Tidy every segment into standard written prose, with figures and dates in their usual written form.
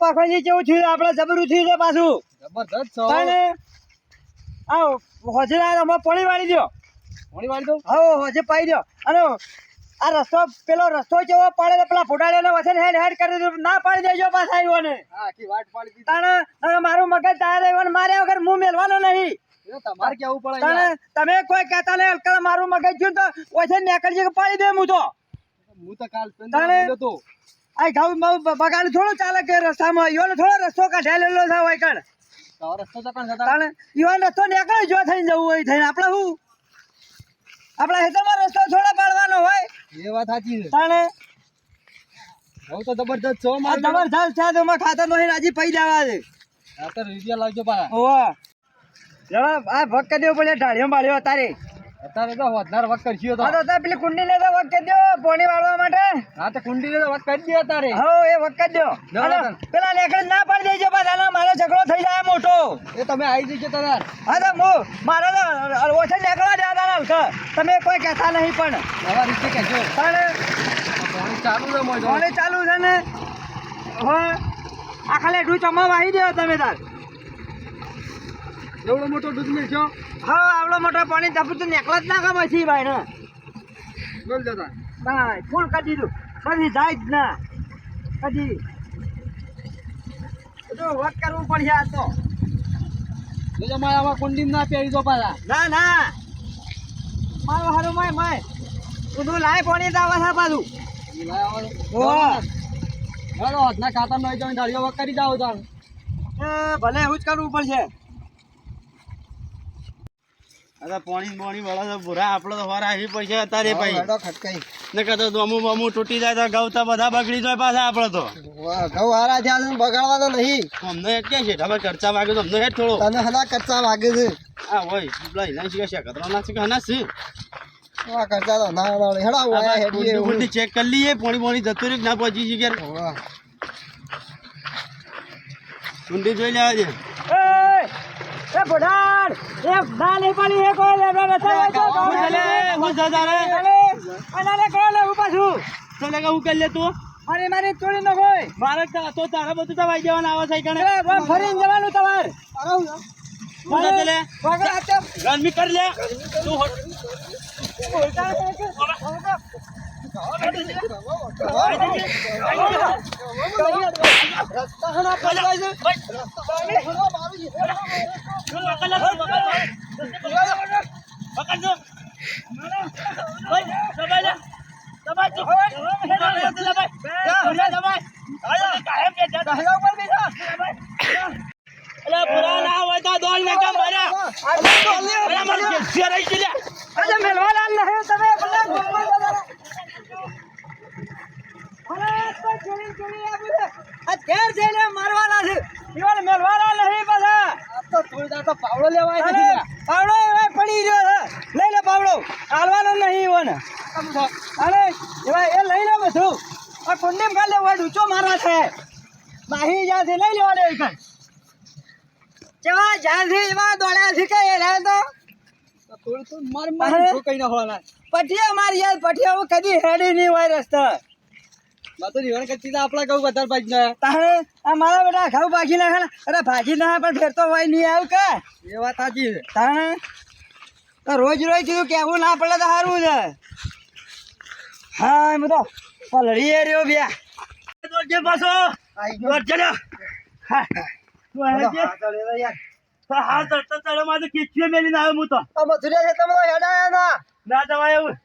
પાખોજી કેવું થયું આપણે જબરું થયું છે પાછું જબરદસ્ત છો આવો હોજરા અમાર પાણી વાળી દો પાણી વાળી દો હા હોજે પાઈ દો અને આ રસ્તો પેલો રસ્તો કેવો પડે પેલા ફોટાડે વચ્ચે હેડ હેડ કરી ના પાડી દેજો પાછા આવ્યો ને હા આખી વાટ પાડી દીધી તાણે મારું મગજ તારે આવ્યો માર્યા વગર હું મેલવાનો નહીં તમારે કેવું પડે તાણે તમે કોઈ કહેતા નહીં હલકા મારું મગજ જોયું તો વચ્ચે નીકળજે કે પાડી દે હું તો કાલ તાણે તો આ ઘઉં બગાડ થોડું ચાલે કે રસ્તામાં ઈવાનો થોડો રસ્તો કાઢેલો છે હોય કણ રસ્તો તો કણ જતા તાણે ઈવાનો રસ્તો નીકળે જો થઈને જવું હોય થઈને આપણે શું આપણા હેતરમાં રસ્તો થોડો પાડવાનો હોય એ વાત સાચી છે તાણે હું તો જબરદસ્ત છો આ જબરદસ્ત છે તો ખાતર નહીં રાજી પૈ જવા દે આ તો રૂપિયા લાવજો પાછા ઓવા જવા આ ભગ કરી દેવો પડે ઢાળીઓ બાળ્યો તારે અત્યારે તો વધારે વખત કરશી તો હા તો તારે પેલી કુંડી લેતો વખત કરી દો પોણી વાળવા માટે હા તો કુંડી ને વખત કરી દે અત્યારે હો એ વખત દો પેલા લેકડ ના પાડી દેજો પાછા મારો ઝઘડો થઈ જાય મોટો એ તમે આવી જજો તાર હા તો મારે તો ઓછે નીકળવા દે હલકા તમે કોઈ કહેતા નહીં પણ નવા રીતે કહેજો તારે પાણી ચાલુ છે મોય પાણી ચાલુ છે ને હા આ ખાલી ડૂ ચમા વાહી દો તમે તાર એવડો મોટો દૂધ મેળશો હા આવડો મોટો પાણી જપું તો નીકળત ના ગમે છે ભાઈ ને બોલ જતા ભાઈ ફૂલ કરી દીધું કદી જાય જ ના કદી બધું વટ કરવું પડશે આ તો જોજો મારે આમાં કુંડી ના પહેરી દો પાછા ના ના મારો હારું માય તું લાય પાણી તો આવે છે પાછું ના ખાતર નહીં જાવ ઢાળીઓ વખત કરી જાવ તાર ભલે એવું જ કરવું પડશે અરે પાણી વાળા તો ભૂરા આપણો તો વાર આવી પૈસા અત્યારે ભાઈ ખટકાઈ ને કહેતો અમુક તૂટી જાય તો ઘઉં તો બધા બગડી જાય પાછા આપણો તો ઘઉં હારા થયા છે બગાડવાનો નહીં અમને કે છે હવે ખર્ચા વાગે તો અમને હેઠ થોડો તને હલા ખર્ચા વાગે છે હા હોય લઈ ના શીખે છે કતરા ના શીખે ના છે આ ખર્ચા તો ના હેડા વાયા હેડીએ ગુંડી ચેક કરી લઈએ પાણી જતું રહ્યું ના પહોંચી જગ્યા ગુંડી જોઈ લેવા દે એ બુઢાડ એ ના નહીં પડી એ કોઈ લેવા નથી હું જતા રે અને કોઈ લેવું પાછું ચલે કે હું કરી લે તું મારી ચોરી ન હોય મારે તો તારા બધું દવાઈ જવાના આવે છે કણે ફરીને જવાનું તમારે હું જતો લે ગરમી કરી લે તું ના હોય તો દોડ ને કેમ ભર્યા મેલવાલાલ નહીં તમે ઘેર જઈને મારવાના છે ઈવન મેલવાના નહીં પાછા તો થોડી તો પાવડો લેવાય નથી પાવડો એવા પડી રહ્યો છે લઈ લે પાવડો હાલવાનો નહીં ઈવન અરે એવા એ લઈ લે બધું આ કુંડીમ કાઢ લેવા ડૂચો મારવા છે માહી જ્યાંથી લઈ લેવા દે કઈ જેવા જ્યાંથી એવા દોડ્યા છે કે એ તો થોડું તો માર કઈ ના હોવાના પઠિયા મારી યાર પઠિયા કદી હેડી નહીં હોય રસ્તા તો નિવાણ કરતી આપડા કહું વધારે ભાજી ના તારે આ મારા બેટા ઘઉં ભાગી નાખે અરે ભાગી ના પણ ફેરતો હોય નહીં આવ કે એ વાત સાચી છે તારે તો રોજ કીધું કેવું ના પડે તો સારું છે હા એમ તો પલળી રહ્યો બ્યા પાછો ચલ્યો હા હા ચડતો માં તો ખીચીએ મેલી ના આવ્યો હું તો મથુરિયા છે તમે હેડાયા ના ના જવાય એવું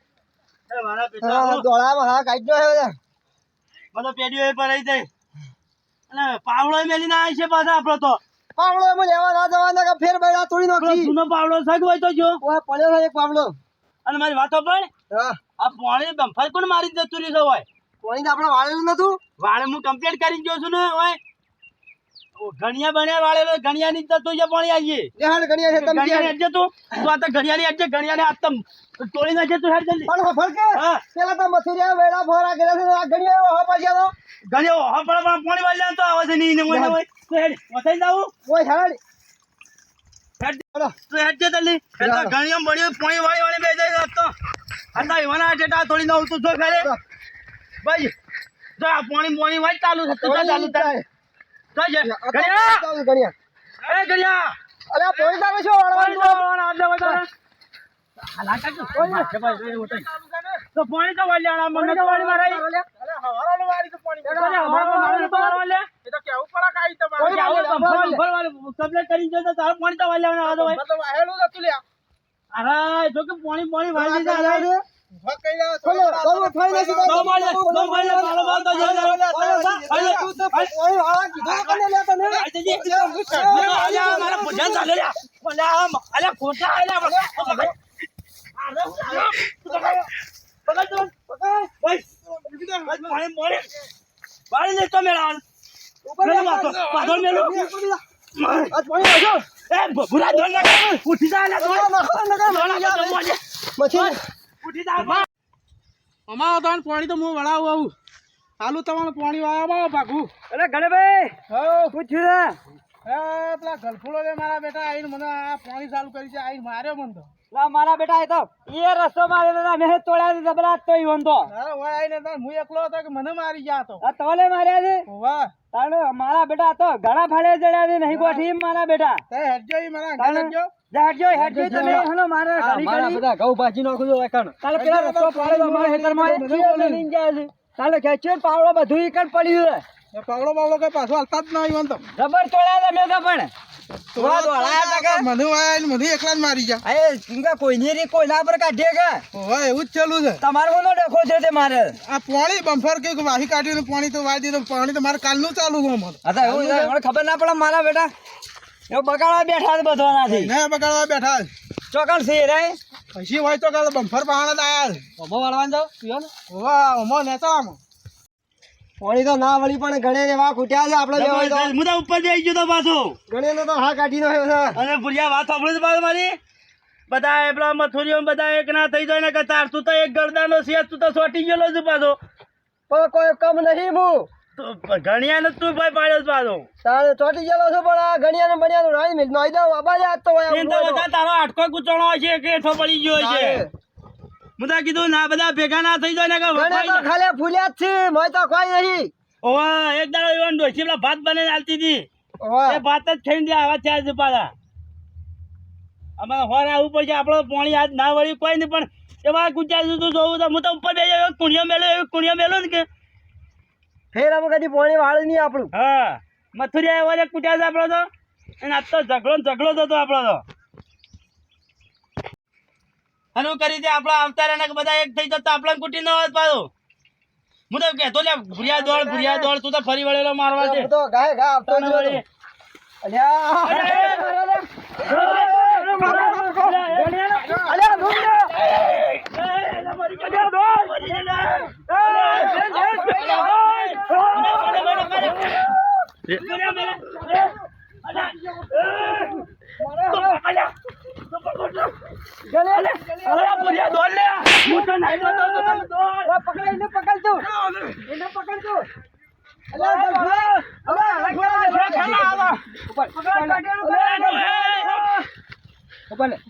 મારા પેટા દોડામાં હા કાઢ્યો છે બધો પેઢીઓ પર રહી જાય અને પાવડો મેલી ના આવે છે પાછા આપડો તો પાવડો એમ લેવા ના જવાના કે ફેર ભાઈ થોડી નાખી જૂનો પાવડો સગ હોય તો જો પડ્યો છે એક પાવડો અને મારી વાતો પણ હા આ પાણી બંફાર કોણ મારી જતું રહ્યું હોય કોઈને આપણે વાળેલું નતું વાળે હું કમ્પ્લેટ કરીને જોઉં છું ને હોય ઘણિયા બન્યા વાળેલો ઘણિયા ની જતું છે પાણી આવીએ હાલ ગણ્યા છે તમે ઘણિયા હેડ જતું તું આ તો ઘણિયા ની હેડ ઘણિયા ને આતમ તોડી નાખે તું હેડ જલ્દી પણ ફરકે હા પેલા તો મથુરિયા વેડા ફોરા કર્યા છે આ ગણ્યા હો પાછા તો ઘણિયો હા પણ પાણી વાળી તો આવે છે નહીં ને મને હોય તો હેડ વસાઈ જાવું ઓય હાલ હેડ તું હેડ જે જલ્દી હેડ તો ઘણિયા બન્યો પાણી વાળી બે જાય તો આતા ઈવાના ટેટા તોડી નાવ તું જો ખરે ભાઈ જો આ પાણી વાળી ચાલુ છે તો ચાલુ થાય જાય છે ગણ્યા ગણ્યા એ ગણ્યા અરે આ પોઈન્ટ આવે છો વાળવાનું તો પાણી તો વાળ્યા મને તો વાળી મારાઈ અરે હવારાનો વાળી તો પાણી એ તો કેવું પડે કાઈ તમારે કમ્પ્લેટ કરી જો તો તારું પાણી તો વાળ્યા આ તો ભાઈ મતલબ વાહેલું જ હતું લ્યા અરે જો કે પાણી વાળી દીધા અરે ઉભા કઈ રહ્યા બોલો બોલો થઈ જશે દો માળે મારો બાલ તો જો તું તો ઓય વાળા કીધું કને લે તને અલ્યા મારા ભજન ચાલે લ્યા અલ્યા ખોટા અલ્યા પાણી લેતો મેળા પાછળ મેળો આ પોઈન્ટ આવજો એ ભૂરા ધોલ ના ઉઠી જા મછી ઉઠી જા અમારો તો પાણી તો હું વળાવું આવું ચાલુ તમારું પાણી વાળા ભાગું અરે ગણેભાઈ હા પૂછ્યું પેલા ગલફુડો રે મારા બેટા આવીને મને આ પાણી ચાલુ કરી છે આવીને માર્યો મને તો ના મારા બેટા એ તો એ રસ્તો માર્યો મેં તોડ્યા જબરાત તો ઈ વંદો અરે ઓય આવીને તાર હું એકલો હતો કે મને મારી ગયા તો આ તોલે માર્યા છે વાહ તાણે મારા બેટા તો ઘણા ફાડે જડ્યા છે નહીં ગોઠી મારા બેટા તે હેડજો ઈ મારા ઘરે હેડજો હેડજો તમે હનો મારા ઘડી ઘડી બધા ઘઉં ભાજી નાખું છો એકણ તાલે પેલા રસ્તો પાડે અમારા ખેતરમાં લઈને જાય છે તાલે ખેંચ્યો પાવડો બધું ઈકણ પડ્યું છે પાવડો બાવડો કઈ પાછો હાલતા જ ના આવ્યો તો જબર તોડ્યા મેં તો પણ તોડા દોડાયા તા મને આવીને મને એકલા જ મારી ગયા એ સિંગા કોઈની રી કોઈના પર કાઢે કે ઓય એવું જ ચાલુ છે તમારો નો ડખો છે તે મારે આ પાણી બમ્ફર કે વાહી કાઢીને પાણી તો વાળી દીધું પાણી તો મારે કાલનું ચાલુ છે મને હતા એવું છે મને ખબર ના પડે મારા બેટા એવું બગાડવા બેઠા છે બધવાનાથી ને બગાડવા બેઠા ચોકણ છે રે પછી હોય તો કાલે બમ્ફર પાણા જ આયા ઓમો વાળવાન જાવ પીઓ ને વાહ ઓમો નેતામાં પાણી તો ના વળી પણ ગણે ને વા ખૂટ્યા છે આપણે લેવાય તો હું તો ઉપર જઈ ગયો તો પાછો ગણે ને તો હા કાઢી નાખ્યો છે અને ભૂલિયા વાત સાંભળે છે મારી બધા પેલા મથુરીઓ બધા એક ના થઈ જાય ને કે તાર તું તો એક ગરદાનો છે તું તો સોટી ગયેલો છે પાછો પણ કોઈ કમ નહીં હું ઘણિયા ને તું ભાઈ પાડ્યો છે પાછો તારે ચોટી ગયેલો છું પણ આ ગણિયા ને બણિયા નું રાઈ મિલ નોઈ દઉં અબાજ આજ તો એ તો બધા તારો આટકો ગુચણો છે કે હેઠો પડી ગયો છે હું તો કીધું ના બધા ભેગા ના થઈ જાય ને કે ગણે તો ખાલી ફૂલ્યા જ છે મોય તો કોઈ નહીં ઓવા એક દાડો એવો ડોસી પેલા ભાત બને આલતી હતી ઓવા એ ભાત જ ખાઈને દે આવા થયા છે પાછા અમારે હોર આવવું પડશે આપણો પાણી આજ ના વળી કોઈ નહીં પણ એવા ગુજરાત તું જોવું તો હું તો ઉપર બે કુણિયા મેલો ને કે ફેર અમે કદી પાણી વાળે નહીં આપણું હા મથુરિયા એવો ને કુટ્યા છે આપણો તો અને આજ તો ઝઘડો જ હતો આપણો તો આનું કરી દે આપણા આવતા રહ્યા ને બધા એક થઈ જતો આપણને કુટી ન હોત પાછો હું તો કહેતો લે ભૂરિયા દોડ તું તો ફરી વળેલો મારવા દે તો ગાય ગા આપતો જ વળી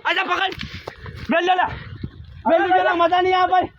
અચ્છા પકડ મેલ લે મજા નહીં આ ભાઈ